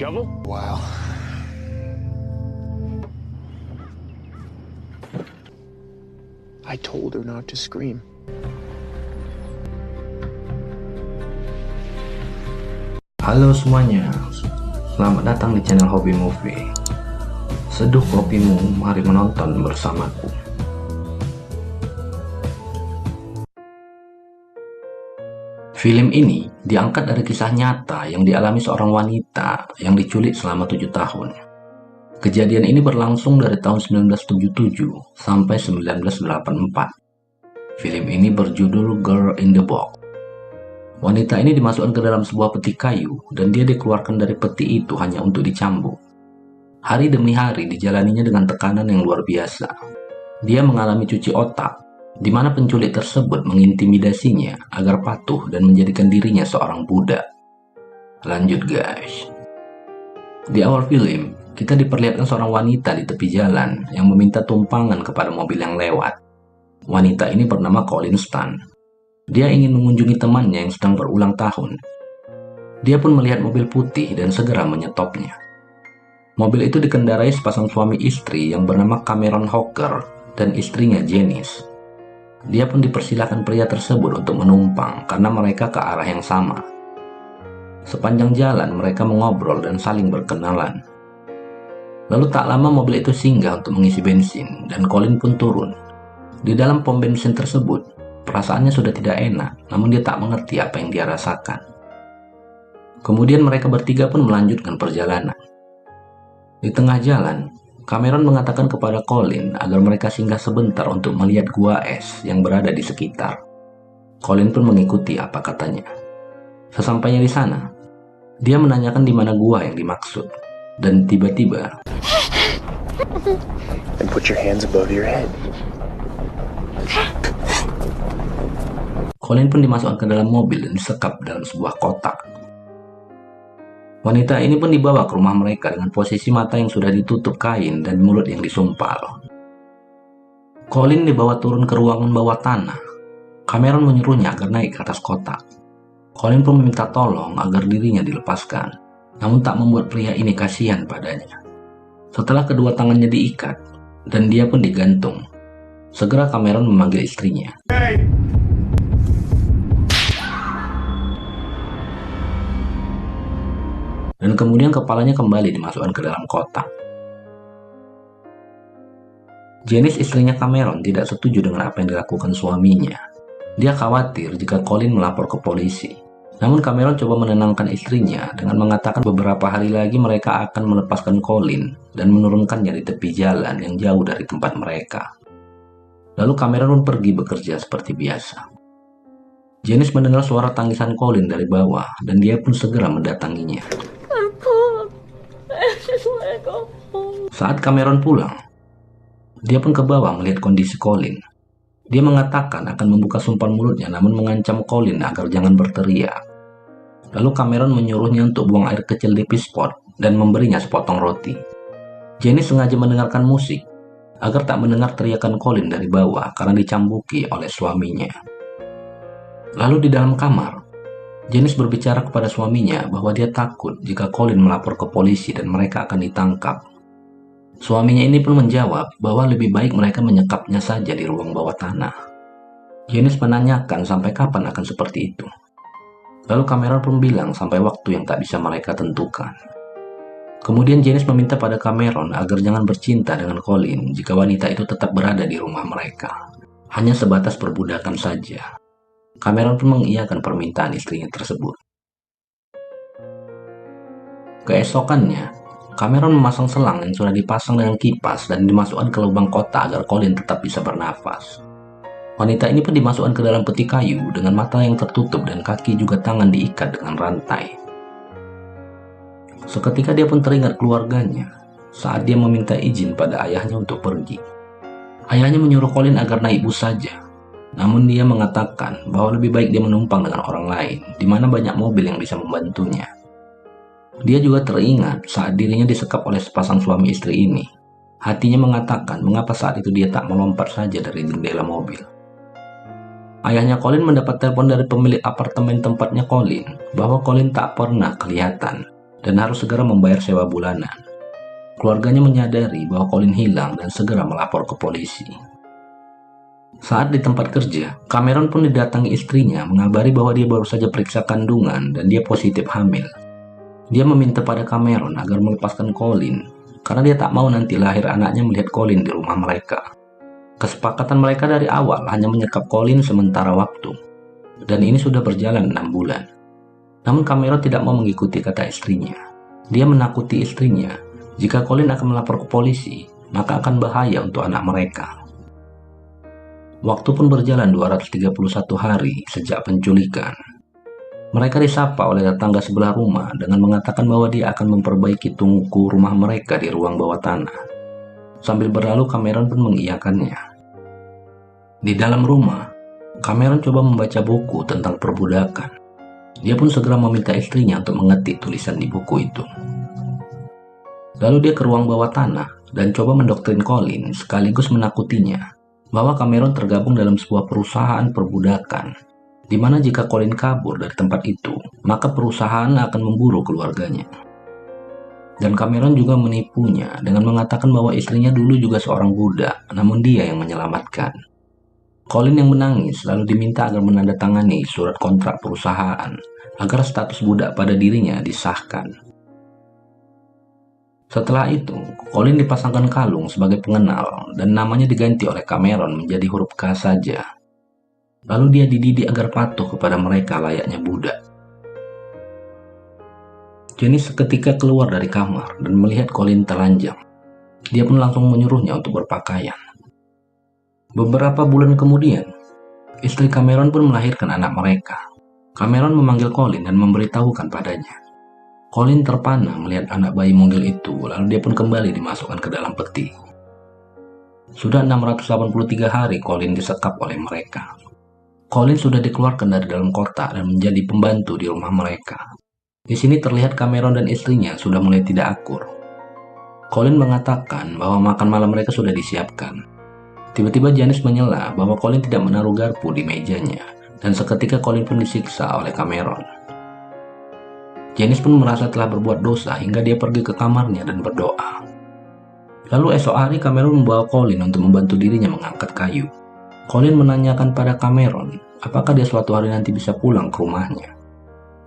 shovel? Wow. I told her not to scream. Halo semuanya, selamat datang di channel Hobi Movie. Seduh kopimu, mari menonton bersamaku. Film ini diangkat dari kisah nyata yang dialami seorang wanita yang diculik selama 7 tahun. Kejadian ini berlangsung dari tahun 1977 sampai 1984. Film ini berjudul Girl in the Box. Wanita ini dimasukkan ke dalam sebuah peti kayu dan dia dikeluarkan dari peti itu hanya untuk dicambuk. Hari demi hari dijalaninya dengan tekanan yang luar biasa. Dia mengalami cuci otak, di mana penculik tersebut mengintimidasinya agar patuh dan menjadikan dirinya seorang budak. Lanjut guys. Di awal film, kita diperlihatkan seorang wanita di tepi jalan yang meminta tumpangan kepada mobil yang lewat. Wanita ini bernama Colin Stan. Dia ingin mengunjungi temannya yang sedang berulang tahun. Dia pun melihat mobil putih dan segera menyetopnya. Mobil itu dikendarai sepasang suami istri yang bernama Cameron Hawker dan istrinya Janice. Dia pun dipersilahkan pria tersebut untuk menumpang karena mereka ke arah yang sama. Sepanjang jalan mereka mengobrol dan saling berkenalan. Lalu tak lama mobil itu singgah untuk mengisi bensin dan Colin pun turun. Di dalam pom bensin tersebut, perasaannya sudah tidak enak, namun dia tak mengerti apa yang dia rasakan. Kemudian mereka bertiga pun melanjutkan perjalanan. Di tengah jalan, Cameron mengatakan kepada Colin agar mereka singgah sebentar untuk melihat gua es yang berada di sekitar. Colin pun mengikuti apa katanya. Sesampainya di sana, dia menanyakan di mana gua yang dimaksud, dan tiba-tiba, And put your hands above your head. Colin pun dimasukkan ke dalam mobil dan disekap dalam sebuah kotak. Wanita ini pun dibawa ke rumah mereka dengan posisi mata yang sudah ditutup kain dan mulut yang disumpal. Colin dibawa turun ke ruangan bawah tanah. Cameron menyuruhnya agar naik ke atas kotak. Colin pun meminta tolong agar dirinya dilepaskan, namun tak membuat pria ini kasihan padanya. Setelah kedua tangannya diikat, dan dia pun digantung, segera Cameron memanggil istrinya. Dan kemudian kepalanya kembali dimasukkan ke dalam kotak. Janice, istrinya Cameron, tidak setuju dengan apa yang dilakukan suaminya. Dia khawatir jika Colin melapor ke polisi. Namun Cameron coba menenangkan istrinya dengan mengatakan beberapa hari lagi mereka akan melepaskan Colin dan menurunkannya di tepi jalan yang jauh dari tempat mereka. Lalu Cameron pun pergi bekerja seperti biasa. Janice mendengar suara tangisan Colin dari bawah dan dia pun segera mendatanginya. Saat Cameron pulang, dia pun ke bawah melihat kondisi Colin. Dia mengatakan akan membuka sumpan mulutnya namun mengancam Colin agar jangan berteriak. Lalu Cameron menyuruhnya untuk buang air kecil di pispot dan memberinya sepotong roti. Janice sengaja mendengarkan musik agar tak mendengar teriakan Colin dari bawah karena dicambuki oleh suaminya. Lalu di dalam kamar, Janice berbicara kepada suaminya bahwa dia takut jika Colin melapor ke polisi dan mereka akan ditangkap. Suaminya ini pun menjawab bahwa lebih baik mereka menyekapnya saja di ruang bawah tanah. Janice menanyakan sampai kapan akan seperti itu. Lalu Cameron pun bilang sampai waktu yang tak bisa mereka tentukan. Kemudian Janice meminta pada Cameron agar jangan bercinta dengan Colin jika wanita itu tetap berada di rumah mereka. Hanya sebatas perbudakan saja. Cameron pun mengiyakan permintaan istrinya tersebut. Keesokannya, Cameron memasang selang yang sudah dipasang dengan kipas dan dimasukkan ke lubang kotak agar Colin tetap bisa bernafas. Wanita ini pun dimasukkan ke dalam peti kayu dengan mata yang tertutup dan kaki juga tangan diikat dengan rantai. Seketika dia pun teringat keluarganya saat dia meminta izin pada ayahnya untuk pergi. Ayahnya menyuruh Colin agar naik bus saja, namun dia mengatakan bahwa lebih baik dia menumpang dengan orang lain, di mana banyak mobil yang bisa membantunya. Dia juga teringat saat dirinya disekap oleh sepasang suami istri ini. Hatinya mengatakan mengapa saat itu dia tak melompat saja dari jendela mobil. Ayahnya Colin mendapat telepon dari pemilik apartemen tempatnya Colin bahwa Colin tak pernah kelihatan dan harus segera membayar sewa bulanan. Keluarganya menyadari bahwa Colin hilang dan segera melapor ke polisi. Saat di tempat kerja, Cameron pun didatangi istrinya mengabari bahwa dia baru saja periksa kandungan dan dia positif hamil. Dia meminta pada Cameron agar melepaskan Colin, karena dia tak mau nanti lahir anaknya melihat Colin di rumah mereka. Kesepakatan mereka dari awal hanya menyekap Colin sementara waktu, dan ini sudah berjalan 6 bulan. Namun Cameron tidak mau mengikuti kata istrinya. Dia menakuti istrinya, jika Colin akan melapor ke polisi, maka akan bahaya untuk anak mereka. Waktu pun berjalan 231 hari sejak penculikan. Mereka disapa oleh tetangga sebelah rumah dengan mengatakan bahwa dia akan memperbaiki tungku rumah mereka di ruang bawah tanah. Sambil berlalu, Cameron pun mengiyakannya. Di dalam rumah, Cameron coba membaca buku tentang perbudakan. Dia pun segera meminta istrinya untuk mengetik tulisan di buku itu. Lalu dia ke ruang bawah tanah dan coba mendoktrin Colin sekaligus menakutinya bahwa Cameron tergabung dalam sebuah perusahaan perbudakan, di mana jika Colin kabur dari tempat itu, maka perusahaan akan memburu keluarganya. Dan Cameron juga menipunya dengan mengatakan bahwa istrinya dulu juga seorang budak, namun dia yang menyelamatkan. Colin yang menangis lalu diminta agar menandatangani surat kontrak perusahaan agar status budak pada dirinya disahkan. Setelah itu, Colin dipasangkan kalung sebagai pengenal dan namanya diganti oleh Cameron menjadi huruf K saja. Lalu dia dididik agar patuh kepada mereka layaknya budak. Jenny seketika keluar dari kamar dan melihat Colin telanjang. Dia pun langsung menyuruhnya untuk berpakaian. Beberapa bulan kemudian, istri Cameron pun melahirkan anak mereka. Cameron memanggil Colin dan memberitahukan padanya. Colin terpana melihat anak bayi mungil itu, lalu dia pun kembali dimasukkan ke dalam peti. Sudah 683 hari Colin disekap oleh mereka. Colin sudah dikeluarkan dari dalam kotak dan menjadi pembantu di rumah mereka. Di sini terlihat Cameron dan istrinya sudah mulai tidak akur. Colin mengatakan bahwa makan malam mereka sudah disiapkan. Tiba-tiba Janice menyela bahwa Colin tidak menaruh garpu di mejanya, dan seketika Colin pun disiksa oleh Cameron. Janice pun merasa telah berbuat dosa hingga dia pergi ke kamarnya dan berdoa. Lalu esok hari Cameron membawa Colin untuk membantu dirinya mengangkat kayu. Colin menanyakan pada Cameron apakah dia suatu hari nanti bisa pulang ke rumahnya.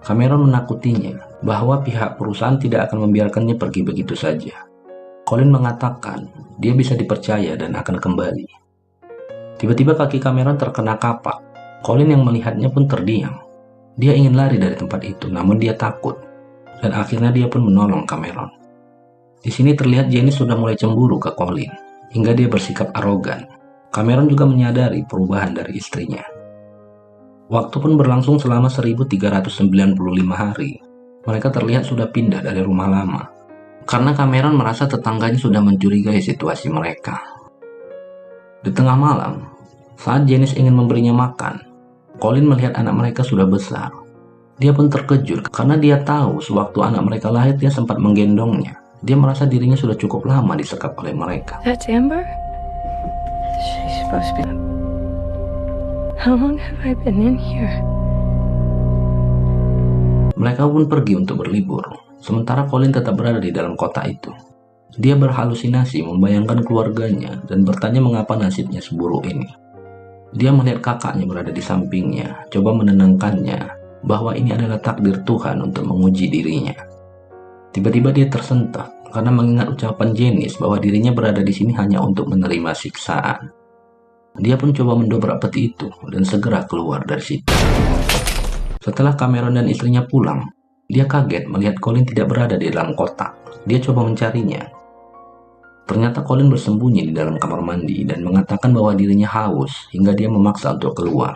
Cameron menakutinya bahwa pihak perusahaan tidak akan membiarkannya pergi begitu saja. Colin mengatakan dia bisa dipercaya dan akan kembali. Tiba-tiba kaki Cameron terkena kapak. Colin yang melihatnya pun terdiam. Dia ingin lari dari tempat itu, namun dia takut. Dan akhirnya dia pun menolong Cameron. Di sini terlihat Jenny sudah mulai cemburu ke Colin, hingga dia bersikap arogan. Cameron juga menyadari perubahan dari istrinya. Waktu pun berlangsung selama 1395 hari. Mereka terlihat sudah pindah dari rumah lama, karena Cameron merasa tetangganya sudah mencurigai situasi mereka. Di tengah malam, saat Janice ingin memberinya makan, Colin melihat anak mereka sudah besar. Dia pun terkejut karena dia tahu sewaktu anak mereka lahir dia sempat menggendongnya. Dia merasa dirinya sudah cukup lama disekap oleh mereka. That's Amber? She's supposed to be... How long have I been in here? Mereka pun pergi untuk berlibur, sementara Colin tetap berada di dalam kota itu. Dia berhalusinasi membayangkan keluarganya dan bertanya mengapa nasibnya seburuk ini. Dia melihat kakaknya berada di sampingnya, coba menenangkannya bahwa ini adalah takdir Tuhan untuk menguji dirinya. Tiba-tiba dia tersentak karena mengingat ucapan Janice bahwa dirinya berada di sini hanya untuk menerima siksaan. Dia pun coba mendobrak peti itu dan segera keluar dari situ. Setelah Cameron dan istrinya pulang, dia kaget melihat Colin tidak berada di dalam kotak. Dia coba mencarinya. Ternyata Colin bersembunyi di dalam kamar mandi dan mengatakan bahwa dirinya haus hingga dia memaksa untuk keluar.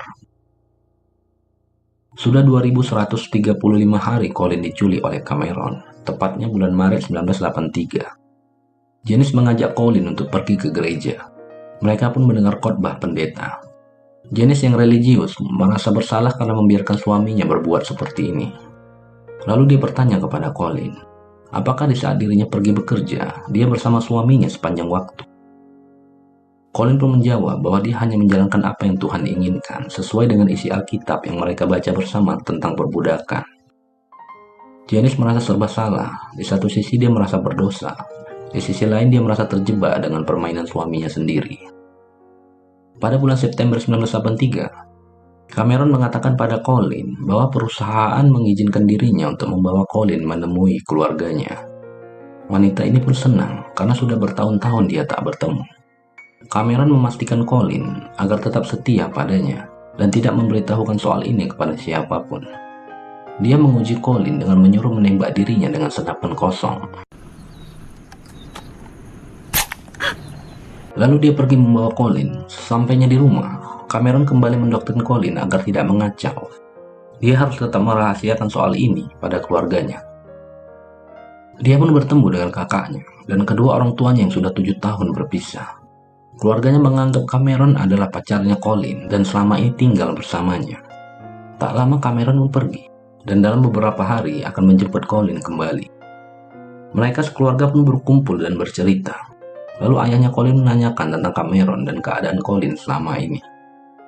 Sudah 2135 hari Colin diculik oleh Cameron, tepatnya bulan Maret 1983. Janice mengajak Colin untuk pergi ke gereja. Mereka pun mendengar khotbah pendeta. Janice yang religius merasa bersalah karena membiarkan suaminya berbuat seperti ini. Lalu dia bertanya kepada Colin, apakah di saat dirinya pergi bekerja, dia bersama suaminya sepanjang waktu? Colin pun menjawab bahwa dia hanya menjalankan apa yang Tuhan inginkan, sesuai dengan isi Alkitab yang mereka baca bersama tentang perbudakan. Janice merasa serba salah. Di satu sisi dia merasa berdosa. Di sisi lain dia merasa terjebak dengan permainan suaminya sendiri. Pada bulan September 1983, Cameron mengatakan pada Colin bahwa perusahaan mengizinkan dirinya untuk membawa Colin menemui keluarganya. Wanita ini pun senang karena sudah bertahun-tahun dia tak bertemu. Cameron memastikan Colin agar tetap setia padanya dan tidak memberitahukan soal ini kepada siapapun. Dia menguji Colin dengan menyuruh menembak dirinya dengan senapan kosong. Lalu dia pergi membawa Colin. Sesampainya di rumah, Cameron kembali mendoktrin Colin agar tidak mengacau. Dia harus tetap merahasiakan soal ini pada keluarganya. Dia pun bertemu dengan kakaknya dan kedua orang tuanya yang sudah 7 tahun berpisah. Keluarganya menganggap Cameron adalah pacarnya Colin dan selama ini tinggal bersamanya. Tak lama Cameron pun pergi dan dalam beberapa hari akan menjemput Colin kembali. Mereka sekeluarga pun berkumpul dan bercerita. Lalu ayahnya Colin menanyakan tentang Cameron dan keadaan Colin selama ini.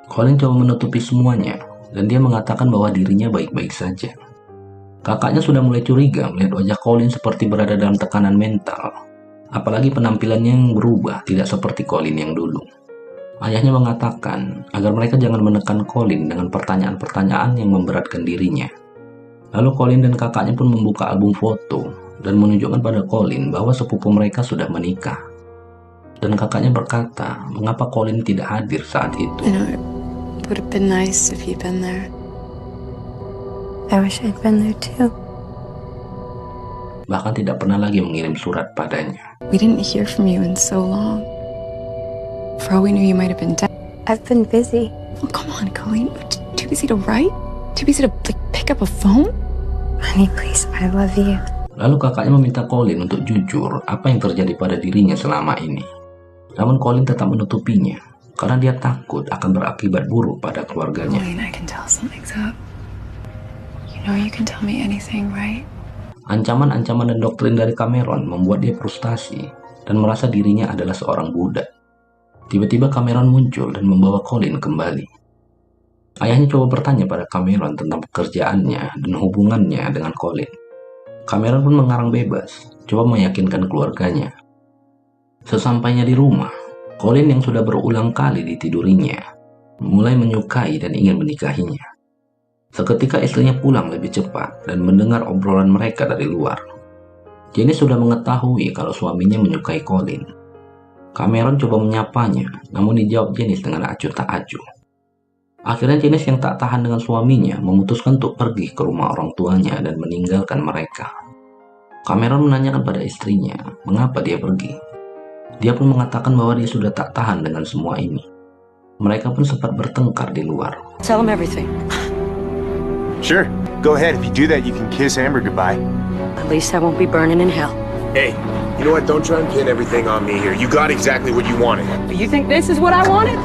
Colin coba menutupi semuanya dan dia mengatakan bahwa dirinya baik-baik saja. Kakaknya sudah mulai curiga melihat wajah Colin seperti berada dalam tekanan mental. Apalagi penampilannya yang berubah, tidak seperti Colin yang dulu. Ayahnya mengatakan agar mereka jangan menekan Colin dengan pertanyaan-pertanyaan yang memberatkan dirinya. Lalu Colin dan kakaknya pun membuka album foto dan menunjukkan pada Colin bahwa sepupu mereka sudah menikah. Dan kakaknya berkata, mengapa Colin tidak hadir saat itu. You know, it would have been nice if you'd been there. I wish I'd been there too. Bahkan tidak pernah lagi mengirim surat padanya. We didn't hear from you in so long. For all we knew, you might have been dead. I've been busy. Oh, come on, Colleen. Too busy to write? Too busy to pick up a phone? Honey, please, I love you. Lalu kakaknya meminta Colin untuk jujur apa yang terjadi pada dirinya selama ini. Namun Colin tetap menutupinya karena dia takut akan berakibat buruk pada keluarganya. Colleen, I can tell something's up. You know you can tell me anything, right? Ancaman-ancaman dan doktrin dari Cameron membuat dia frustasi dan merasa dirinya adalah seorang budak. Tiba-tiba Cameron muncul dan membawa Colin kembali. Ayahnya coba bertanya pada Cameron tentang pekerjaannya dan hubungannya dengan Colin. Cameron pun mengarang bebas, coba meyakinkan keluarganya. Sesampainya di rumah, Colin yang sudah berulang kali ditidurinya, mulai menyukai dan ingin menikahinya. Seketika istrinya pulang lebih cepat dan mendengar obrolan mereka dari luar. Janice sudah mengetahui kalau suaminya menyukai Colin. Cameron coba menyapanya, namun dijawab Janice dengan acuh tak acuh. Akhirnya Janice yang tak tahan dengan suaminya memutuskan untuk pergi ke rumah orang tuanya dan meninggalkan mereka. Cameron menanyakan pada istrinya mengapa dia pergi. Dia pun mengatakan bahwa dia sudah tak tahan dengan semua ini. Mereka pun sempat bertengkar di luar. Tell him everything. Sure, go ahead. If you do that, you can kiss Amber goodbye. At least I won't be burning in hell. Hey, you know what? Don't try and pin everything on me here. You got exactly what you wanted. You think this is what I wanted?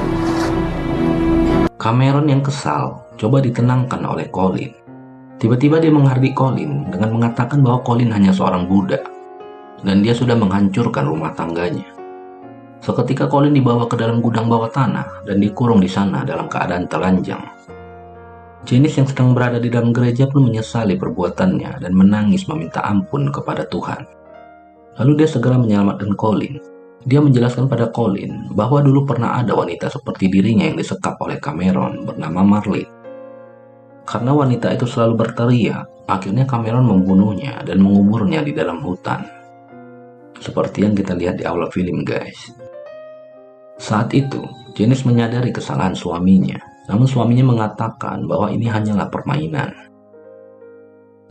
Cameron yang kesal coba ditenangkan oleh Colin. Tiba-tiba dia menghardik Colin dengan mengatakan bahwa Colin hanya seorang budak dan dia sudah menghancurkan rumah tangganya. Seketika Colin dibawa ke dalam gudang bawah tanah dan dikurung di sana dalam keadaan telanjang. Janice yang sedang berada di dalam gereja pun menyesali perbuatannya dan menangis meminta ampun kepada Tuhan. Lalu dia segera menyelamatkan Colin. Dia menjelaskan pada Colin bahwa dulu pernah ada wanita seperti dirinya yang disekap oleh Cameron bernama Marlene. Karena wanita itu selalu berteriak, akhirnya Cameron membunuhnya dan menguburnya di dalam hutan. Seperti yang kita lihat di awal film, guys. Saat itu, Janice menyadari kesalahan suaminya, namun suaminya mengatakan bahwa ini hanyalah permainan.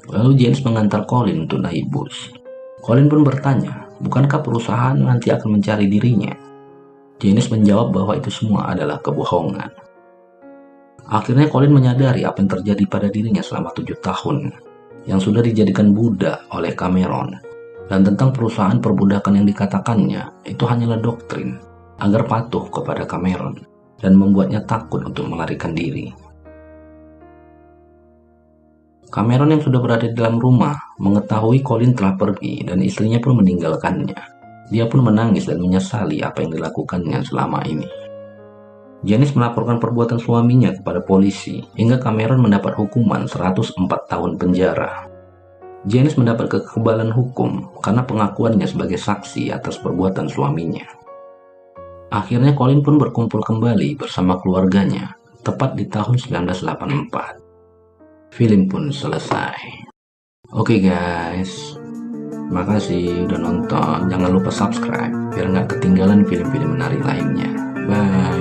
Lalu Janice mengantar Colin untuk naik bus. Colin pun bertanya, bukankah perusahaan nanti akan mencari dirinya? Janice menjawab bahwa itu semua adalah kebohongan. Akhirnya Colin menyadari apa yang terjadi pada dirinya selama 7 tahun, yang sudah dijadikan budak oleh Cameron, dan tentang perusahaan perbudakan yang dikatakannya itu hanyalah doktrin agar patuh kepada Cameron dan membuatnya takut untuk melarikan diri. Cameron yang sudah berada di dalam rumah mengetahui Colin telah pergi dan istrinya pun meninggalkannya. Dia pun menangis dan menyesali apa yang dilakukannya selama ini. Janice melaporkan perbuatan suaminya kepada polisi hingga Cameron mendapat hukuman 104 tahun penjara. Janice mendapat kekebalan hukum karena pengakuannya sebagai saksi atas perbuatan suaminya. Akhirnya Colin pun berkumpul kembali bersama keluarganya, tepat di tahun 1984. Film pun selesai. Oke guys, makasih udah nonton. Jangan lupa subscribe biar nggak ketinggalan film-film menarik lainnya. Bye.